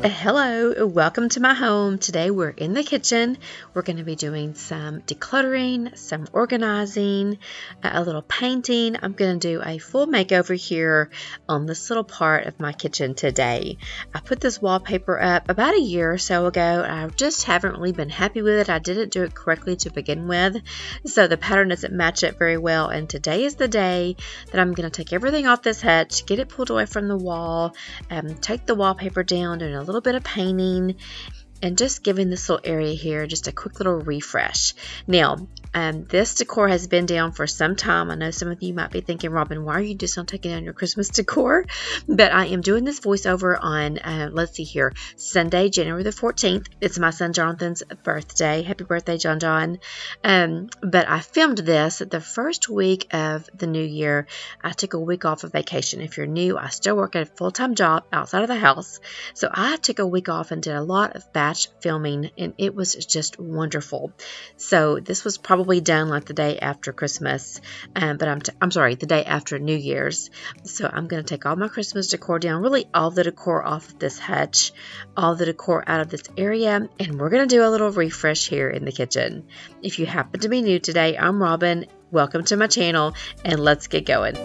Hello, welcome to my home. Today we're in the kitchen. We're going to be doing some decluttering, some organizing, a little painting. I'm going to do a full makeover here on this little part of my kitchen today. I put this wallpaper up about a year or so ago. I just haven't really been happy with it. I didn't do it correctly to begin with, so the pattern doesn't match it very well. And today is the day that I'm going to take everything off this hutch, get it pulled away from the wall, take the wallpaper down, and a little bit of painting, and just giving this little area here just a quick little refresh. Now, this decor has been down for some time. I know some of you might be thinking, Robin, why are you just not taking down your Christmas decor? But I am doing this voiceover on, let's see here, Sunday, January the 14th. It's my son Jonathan's birthday. Happy birthday, John John. But I filmed this the first week of the new year. I took a week off of vacation. If you're new, I still work at a full-time job outside of the house. So I took a week off and did a lot of batch filming, and it was just wonderful. So this was probably done like the day after Christmas, but I'm sorry, the day after New Year's. So I'm going to take all my Christmas decor down, really all the decor off of this hutch, all the decor out of this area, and we're going to do a little refresh here in the kitchen. If you happen to be new today, I'm Robin. Welcome to my channel, and let's get going.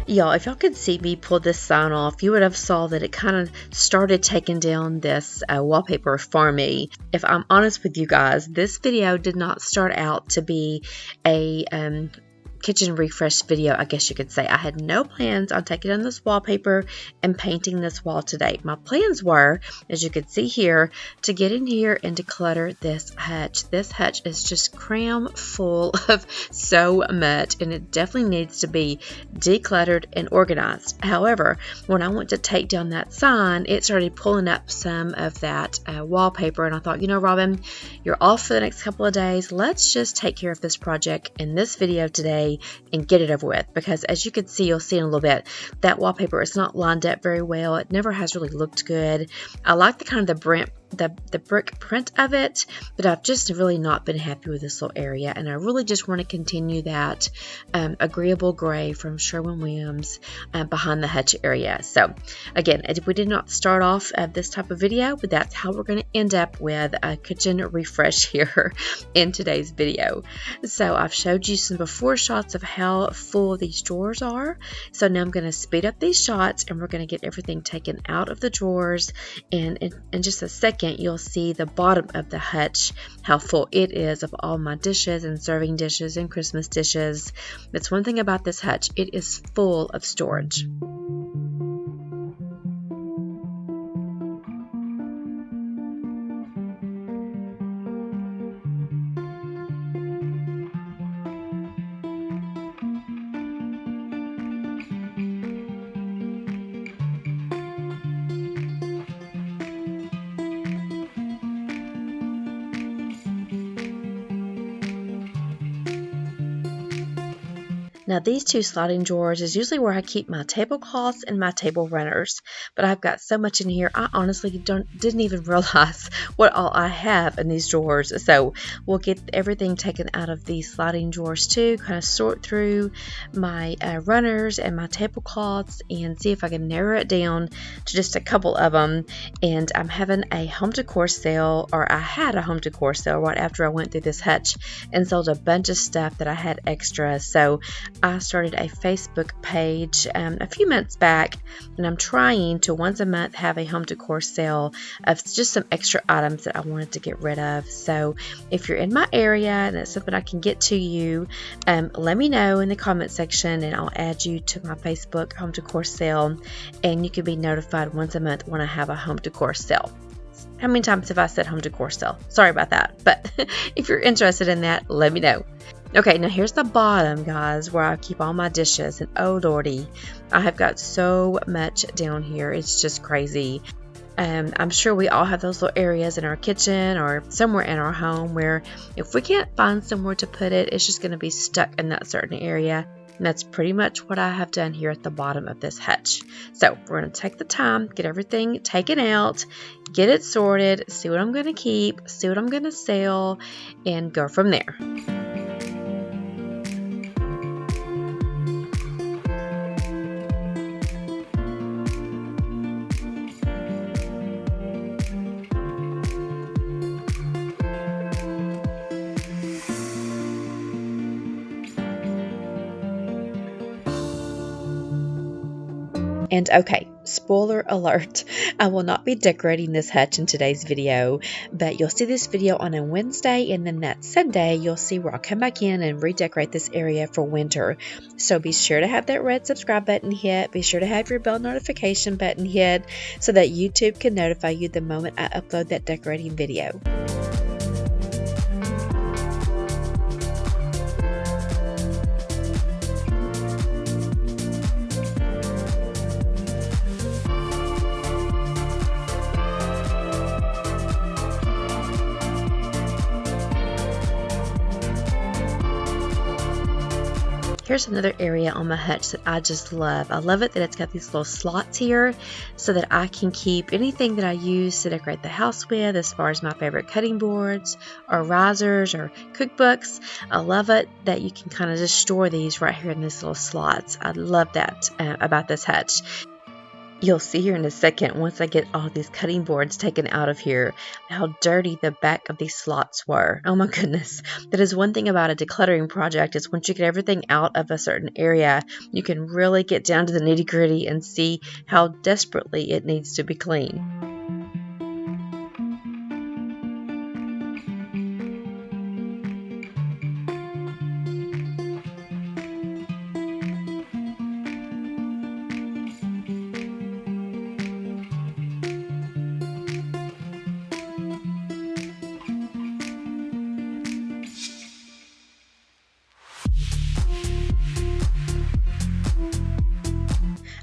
Y'all, if y'all could see me pull this sign off, you would have saw that it kind of started taking down this wallpaper for me. If I'm honest with you guys, this video did not start out to be a kitchen refresh video, I guess you could say. I had no plans on taking on this wallpaper and painting this wall today. My plans were, as you can see here, to get in here and declutter this hutch. This hutch is just cram full of so much, and it definitely needs to be decluttered and organized. However, when I went to take down that sign, it started pulling up some of that wallpaper, and I thought, you know, Robin, you're off for the next couple of days. Let's just take care of this project in this video today and get it over with, because as you can see, you'll see in a little bit, that wallpaper is not lined up very well. It never has really looked good. I like the kind of the brick print of it, but I've just really not been happy with this little area, and I really just want to continue that agreeable gray from Sherwin-Williams behind the hutch area. So again, we did not start off this type of video, but that's how we're going to end up with a kitchen refresh here in today's video. So I've showed you some before shots of how full these drawers are. So now I'm going to speed up these shots, and we're going to get everything taken out of the drawers, and in just a second you'll see the bottom of the hutch, how full it is of all my dishes and serving dishes and Christmas dishes. That's one thing about this hutch, it is full of storage. Now these two sliding drawers is usually where I keep my tablecloths and my table runners, but I've got so much in here I honestly didn't even realize what all I have in these drawers. So we'll get everything taken out of these sliding drawers too, kind of sort through my runners and my tablecloths and see if I can narrow it down to just a couple of them. And I'm having a home decor sale, or I had a home decor sale right after I went through this hutch and sold a bunch of stuff that I had extra. So I started a Facebook page a few months back, and I'm trying to once a month have a home decor sale of just some extra items that I wanted to get rid of. So if you're in my area and it's something I can get to you, let me know in the comment section, and I'll add you to my Facebook home decor sale, and you can be notified once a month when I have a home decor sale. How many times have I said home decor sale? Sorry about that, but if you're interested in that, let me know. Okay, now here's the bottom, guys, where I keep all my dishes, and oh lordy, I have got so much down here. It's just crazy. I'm sure we all have those little areas in our kitchen or somewhere in our home where if we can't find somewhere to put it, it's just going to be stuck in that certain area. And that's pretty much what I have done here at the bottom of this hutch. So we're going to take the time, get everything taken out, get it sorted, see what I'm going to keep, see what I'm going to sell, and go from there. And okay, spoiler alert, I will not be decorating this hutch in today's video, but you'll see this video on a Wednesday, and then that Sunday you'll see where I'll come back in and redecorate this area for winter. So be sure to have that red subscribe button hit, be sure to have your bell notification button hit so that YouTube can notify you the moment I upload that decorating video. Here's another area on my hutch that I just love. I love it that it's got these little slots here so that I can keep anything that I use to decorate the house with, as far as my favorite cutting boards or risers or cookbooks. I love it that you can kind of just store these right here in these little slots. I love that about this hutch. You'll see here in a second, once I get all these cutting boards taken out of here, how dirty the back of these slots were. Oh my goodness. That is one thing about a decluttering project, is once you get everything out of a certain area, you can really get down to the nitty-gritty and see how desperately it needs to be clean.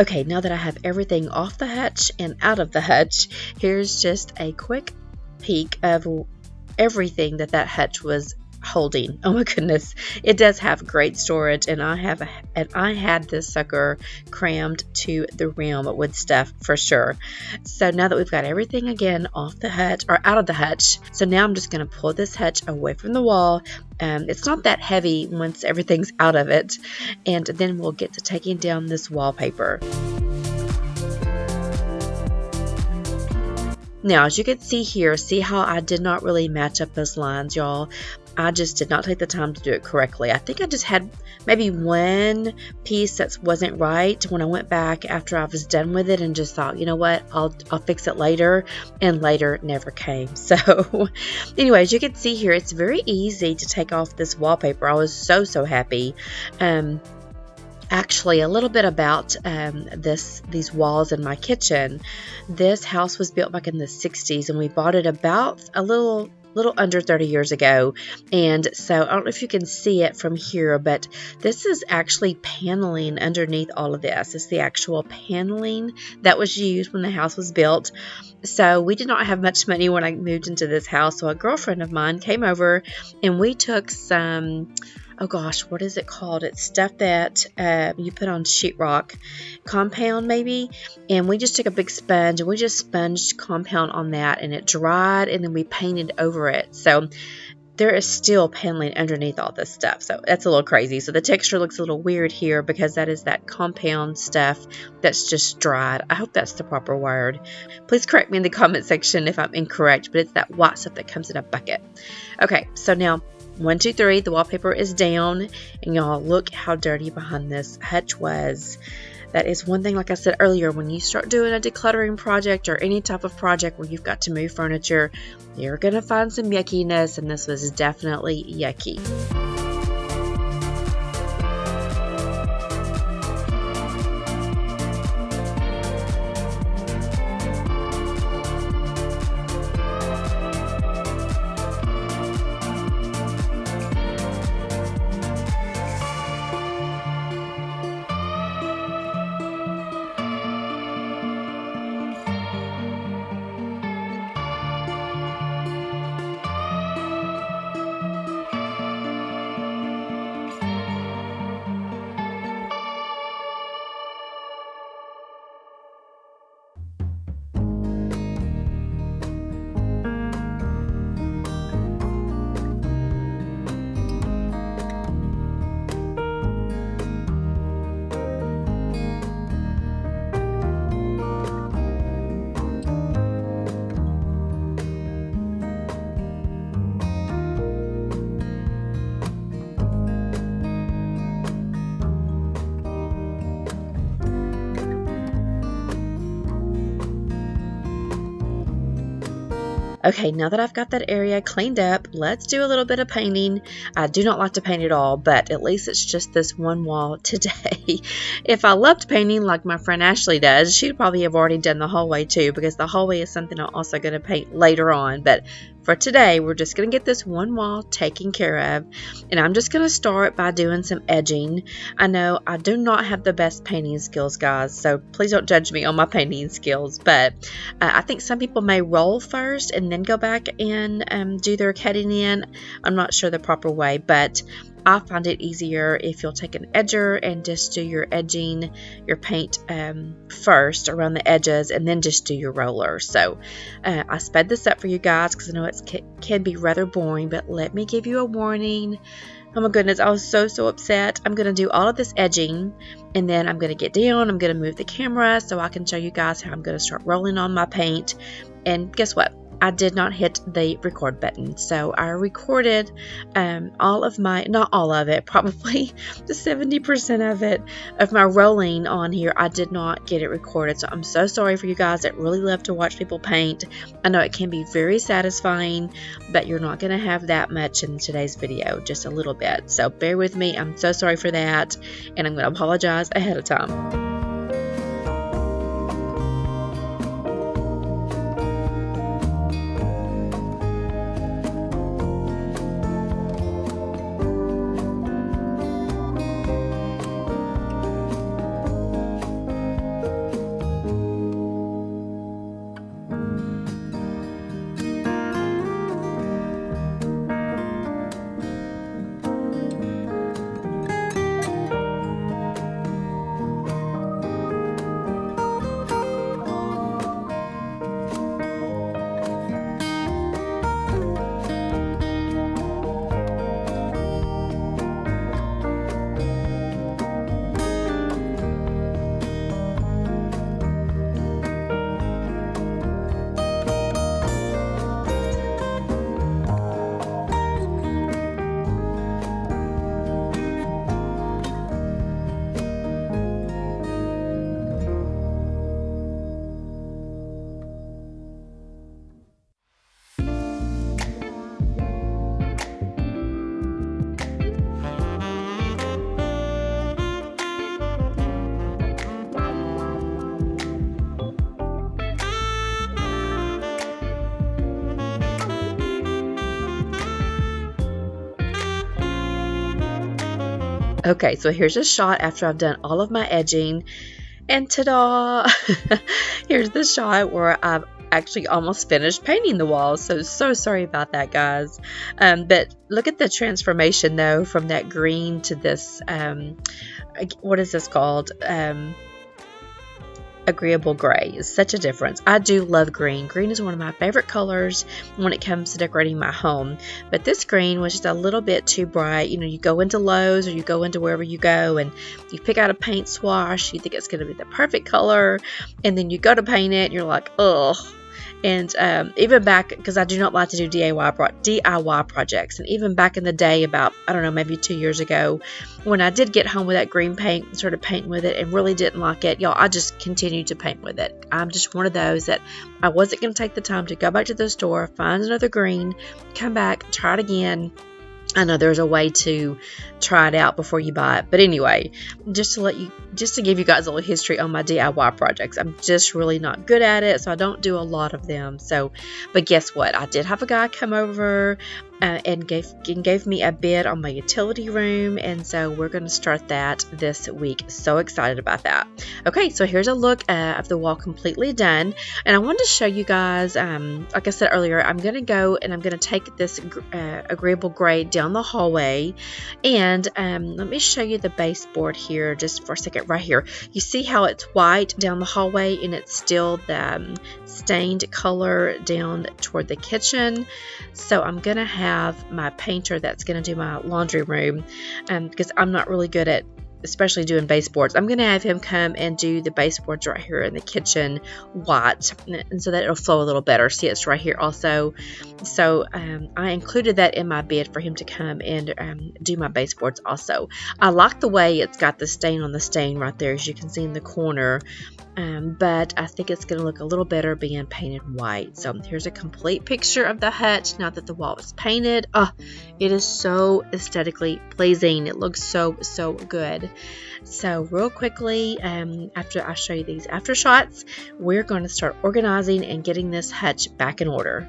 Okay, now that I have everything off the hutch and out of the hutch, here's just a quick peek of everything that hutch was holding. Oh my goodness, it does have great storage, and I had this sucker crammed to the rim with stuff for sure. So now that we've got everything again off the hutch, or out of the hutch, so now I'm just going to pull this hutch away from the wall. It's not that heavy once everything's out of it, and then we'll get to taking down this wallpaper. Now, as you can see here, see how I did not really match up those lines, y'all. I just did not take the time to do it correctly. I think I just had maybe one piece that wasn't right when I went back after I was done with it and just thought, you know what, I'll fix it later, and later never came. So anyways, you can see here, it's very easy to take off this wallpaper. I was so happy. Actually, a little bit about these walls in my kitchen. This house was built back in the 60s, and we bought it about a little under 30 years ago. And so I don't know if you can see it from here, but this is actually paneling underneath all of this. It's the actual paneling that was used when the house was built. So we did not have much money when I moved into this house. So a girlfriend of mine came over, and we took some, oh gosh, what is it called? It's stuff that you put on sheetrock, compound maybe, and we just took a big sponge and we just sponged compound on that, and it dried, and then we painted over it. So there is still paneling underneath all this stuff, so that's a little crazy. So the texture looks a little weird here because that is that compound stuff that's just dried. I hope that's the proper word. Please correct me in the comment section if I'm incorrect, but it's that white stuff that comes in a bucket. Okay, so now 1, 2, 3, the wallpaper is down, and y'all look how dirty behind this hutch was. That is one thing, like I said earlier, when you start doing a decluttering project or any type of project where you've got to move furniture, you're going to find some yuckiness, and this was definitely yucky. Okay, now that I've got that area cleaned up, let's do a little bit of painting. I do not like to paint at all, but at least it's just this one wall today. If I loved painting like my friend Ashley does, she'd probably have already done the hallway too, because the hallway is something I'm also going to paint later on. But for today, we're just going to get this one wall taken care of, and I'm just going to start by doing some edging. I know I do not have the best painting skills, guys, so please don't judge me on my painting skills, but I think some people may roll first and then go back and do their cutting in. I'm not sure the proper way, but I find it easier if you'll take an edger and just do your edging, your paint first around the edges, and then just do your roller. So I sped this up for you guys because I know it can be rather boring, but let me give you a warning. Oh my goodness, I was so upset. I'm going to do all of this edging, and then I'm going to get down. I'm going to move the camera so I can show you guys how I'm going to start rolling on my paint. And guess what? I did not hit the record button, so I recorded all of my, not all of it, probably the 70% of it, of my rolling on here. I did not get it recorded, so I'm so sorry for you guys that really love to watch people paint. I know it can be very satisfying, but you're not going to have that much in today's video, just a little bit, so bear with me. I'm so sorry for that, and I'm going to apologize ahead of time. Okay, so here's a shot after I've done all of my edging, and ta-da! Here's the shot where I've actually almost finished painting the walls, so sorry about that, guys. But look at the transformation, though, from that green to this, what is this called? Agreeable gray is such a difference. I do love green. Green is one of my favorite colors when it comes to decorating my home. But this green was just a little bit too bright. You know, you go into Lowe's or you go into wherever you go and you pick out a paint swatch. You think it's going to be the perfect color. And then you go to paint it and you're like, ugh. And even back, because I do not like to do DIY projects, and even back in the day, about, I don't know, maybe 2 years ago, when I did get home with that green paint and started painting with it and really didn't like it, y'all, I just continued to paint with it. I'm just one of those that I wasn't going to take the time to go back to the store, find another green, come back, try it again. I know there's a way to try it out before you buy it, but anyway, just to give you guys a little history on my DIY projects, I'm just really not good at it, so I don't do a lot of them. So, but guess what? I did have a guy come over and gave me a bid on my utility room, and so we're going to start that this week. So excited about that. Okay, so here's a look of the wall completely done, and I wanted to show you guys, like I said earlier, I'm going to go and I'm going to take this agreeable gray down the hallway, and let me show you the baseboard here just for a second. Right here, you see how it's white down the hallway and it's still the stained color down toward the kitchen. So I'm gonna have my painter that's gonna do my laundry room, because I'm not really good at especially doing baseboards. I'm going to have him come and do the baseboards right here in the kitchen white, and so that it'll flow a little better. See, it's right here also. So I included that in my bid for him to come and do my baseboards also. I like the way it's got the stain on the stain right there, as you can see in the corner. But I think it's going to look a little better being painted white. So here's a complete picture of the hutch now that the wall is painted. Oh, it is so aesthetically pleasing. It looks so good. So real quickly, after I show you these after shots, we're going to start organizing and getting this hutch back in order.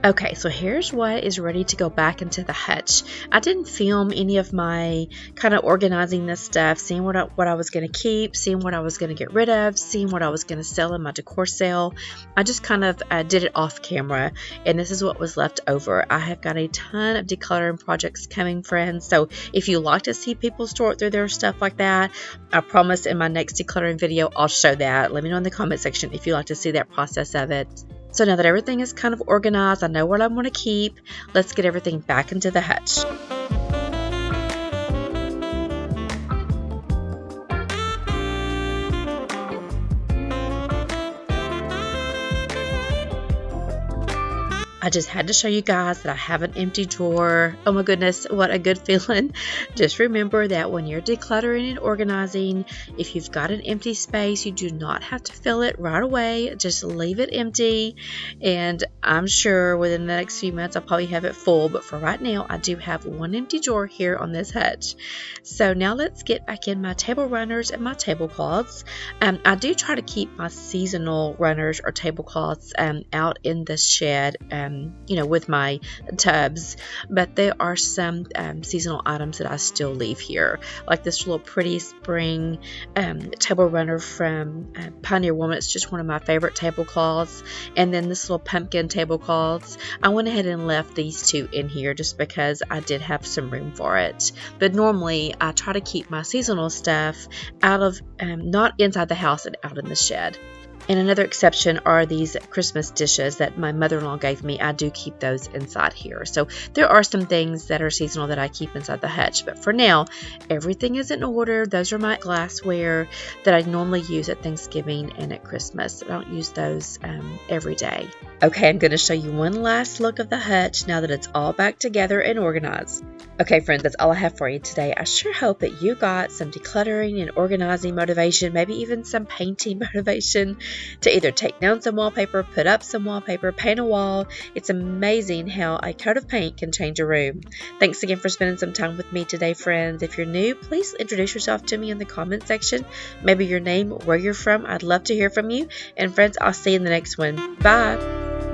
Okay, so here's what is ready to go back into the hutch. I didn't film any of my kind of organizing this stuff, seeing what I was going to keep, seeing what I was going to get rid of, seeing what I was going to sell in my decor sale. I just kind of did it off camera, and this is what was left over. I have got a ton of decluttering projects coming, friends, so if you like to see people sort through their stuff like that, I promise in my next decluttering video I'll show that. Let me know in the comment section if you like to see that process of it. So now that everything is kind of organized, I know what I want to keep, let's get everything back into the hutch. I just had to show you guys that I have an empty drawer. Oh my goodness, what a good feeling. Just remember that when you're decluttering and organizing, if you've got an empty space, you do not have to fill it right away. Just leave it empty, and I'm sure within the next few months I'll probably have it full, but for right now I do have one empty drawer here on this hutch. So now let's get back in my table runners and my tablecloths. I do try to keep my seasonal runners or tablecloths out in the shed, with my tubs, but there are some seasonal items that I still leave here, like this little pretty spring table runner from Pioneer Woman. It's just one of my favorite tablecloths, and then this little pumpkin tablecloths. I went ahead and left these two in here just because I did have some room for it, but normally I try to keep my seasonal stuff out of not inside the house and out in the shed. And another exception are these Christmas dishes that my mother-in-law gave me. I do keep those inside here. So there are some things that are seasonal that I keep inside the hutch. But for now, everything is in order. Those are my glassware that I normally use at Thanksgiving and at Christmas. I don't use those every day. Okay, I'm going to show you one last look of the hutch now that it's all back together and organized. Okay, friends, that's all I have for you today. I sure hope that you got some decluttering and organizing motivation, maybe even some painting motivation to either take down some wallpaper, put up some wallpaper, paint a wall. It's amazing how a coat of paint can change a room. Thanks again for spending some time with me today, friends. If you're new, please introduce yourself to me in the comment section. Maybe your name, where you're from. I'd love to hear from you. And friends, I'll see you in the next one. Bye.